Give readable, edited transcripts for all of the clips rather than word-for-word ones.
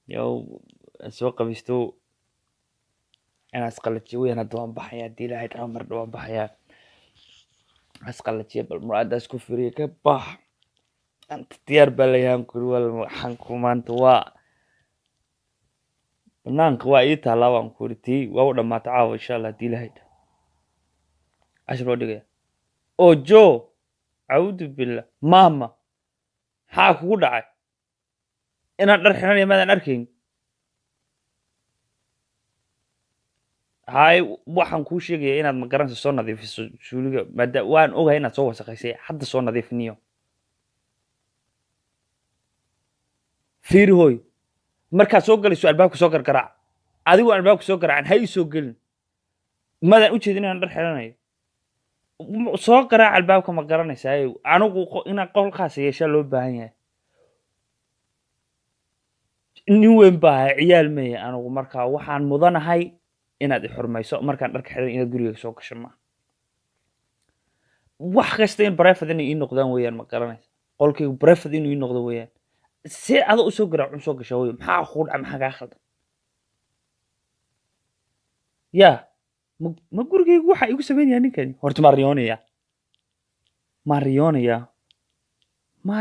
Yo, soo qabisto inaan isqalajiyo weyn hadda waan baxayaa haddii ilaahay dhaho mar dhow waan baxayaa isqalajiya bal muraada isku firiya ka bax anta diyaar baa layahan kuri wal waxanku maanta waa banaanka waa ii taalaa waan kuri tii waa u dhammaata caawa insha allah haddii ilaahay dhaho cashir loo dhigaya ojo cawdu billah maama maxaa kugu dhacay inaan dhar xiranaya maadaan arkayn hay waxaan kuu sheegaya inaad magaranayso soo nadiifiso suuliga maadaama waan ogahay inaad soo wasaqaysay hadda soo nadiifiniyo fiiri hooy markaad soo galayso albaabka soo gargaraac adigu albaabka soo garaacan ha ii soo gelin maadaan u jeedin inaan dhar xiranayo soo garaac albaabka ma garanaysaa anigu inaan qolkaas yeeshaa loo baahan yahay nin weyn baa ahay ciyaal meeya anigu markaa waxaan mudanahay inaad i xurmayso markaan dharka xiran inaad guriga soo gasho ma wax kasta in private inay ii noqdaan weeyaan ma garanaysa qolkaygu private inuu ii noqdo weeyaan si adoo usoo garaac soo gashaa wey maxaa kuu dhaca maxaa kaa khaldan yaa ma gurigaygu waxa igu samaynayaa ninkani horta maa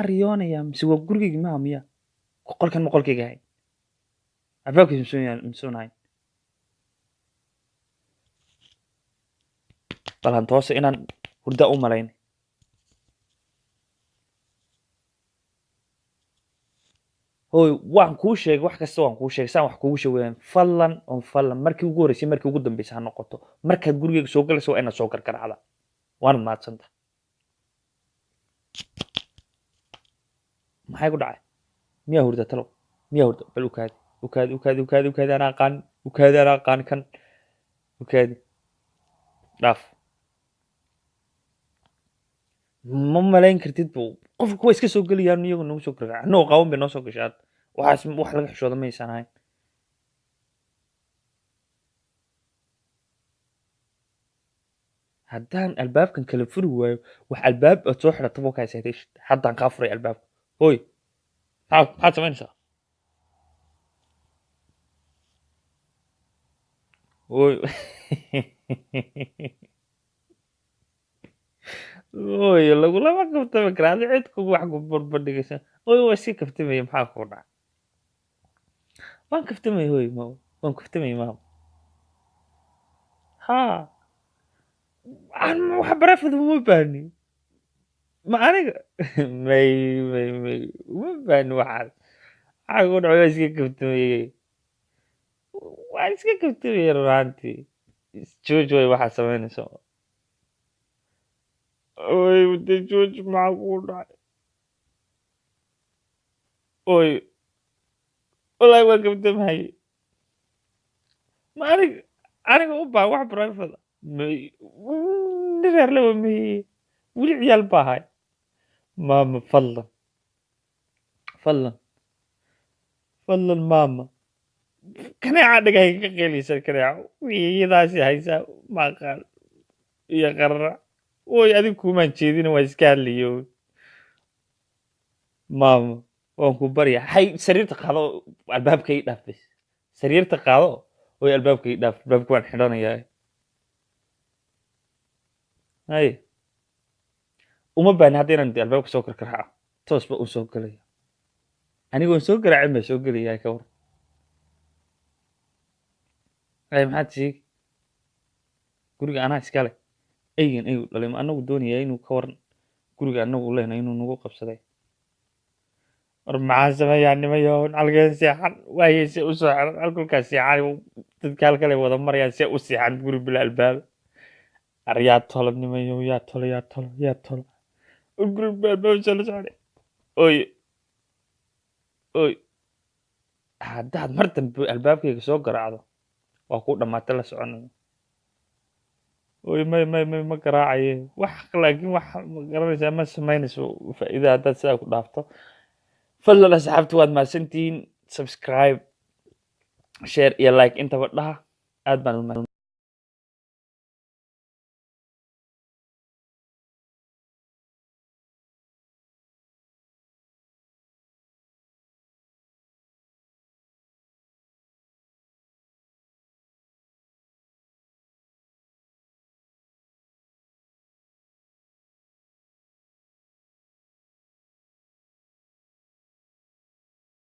riyoonaya mise waa gurigaygi maha miya qolkan ma qolkayga ahay albaabkiisa masuunahayn balan toose inaan hurda u malayn hooy waan kuu sheegay wax kasta waan kuu sheegay saan wax kugu sheegayaan fadlan markii ugu horreysay markii ugu dambeysay ha noqoto markaad gurigayga soo galayso waa inaad soo gargaracda waanad mahadsanta maxay ku dhacay miyaa hurda talow miyaa hurda bal ukaadi anaa aqaan kan ukaadi dhaaf ma malayn kartid bu qofka kuwa iska soo gelayaan iyagu nagu soo gargarac anoo qaban bay noo soo gashaan waxaas wax laga xishooda maysan ahayn haddaan albaabkan kala furi waayo wax albaab aad soo xidhata boo kaa seetay haddaan kaa furay albaabka hooy maxaad samaynaysaa hooy hooy lagulama kaftami kara adi cid kugu wax ku barbardhigaysa hooy waa iska kaftamaya maxaa kuu dhaca waan kaftamaya hooy waan kaftamaya maama haa wax barafada uma baahni ma aniga may uma baahni waxaas maxaa kuu dhaca waa iska kaftamayey waan iska kaftamayey runaantii jooj way waxaad samaynayso oy de jooj maxaa kuu dhacay oy wallaahi waan kaftamahayey ma aniga u baahan wax barafada reerlewa maye weli ciyaal baa ahay maama fadlan maama kaneeca dhagahay ka qeelaysan kaneeco iyadaasi haysaa maaqaan iyo qararac oy adig kuumaan jeedina waa iska hadlayo maama waan ku barya hay sariirta qaado albaabka ii dhaaf bas sariirta qaado oy albaabka ii dhaaf albaabka waan xidhanayaa hay uma baahni hadda inaan albaabka soo karkaraaco toos ba u soo gelaya anigoon soo garaacin baa soo gelaya ka war hay maxaad sheegi guriga anaa iskale eygan ayuu dhalay ma anagu doonaya inuu ka waran guriga anagu lehna inuu nagu qabsaday war maxaa sameeyaa nimayo halkeen seexan waaye se u soo xiran halkulkaas seexan dadka halkale wada marayaan se u seexan guri bila albaab yaa tolo nimayo yaa tolo guri bila albaab soo la socday oy haddaad mar dambe albaabkayga soo garaacdo waa ku dhammaatay la soconayo ma garaacaye wax laakiin wax ma garanaysaa ma samaynayso faa'iida haddaad sidaa ku dhaafto fadlan asxaabta waad mahadsantihiin subscribe share iyo like intaba dhaha aad baan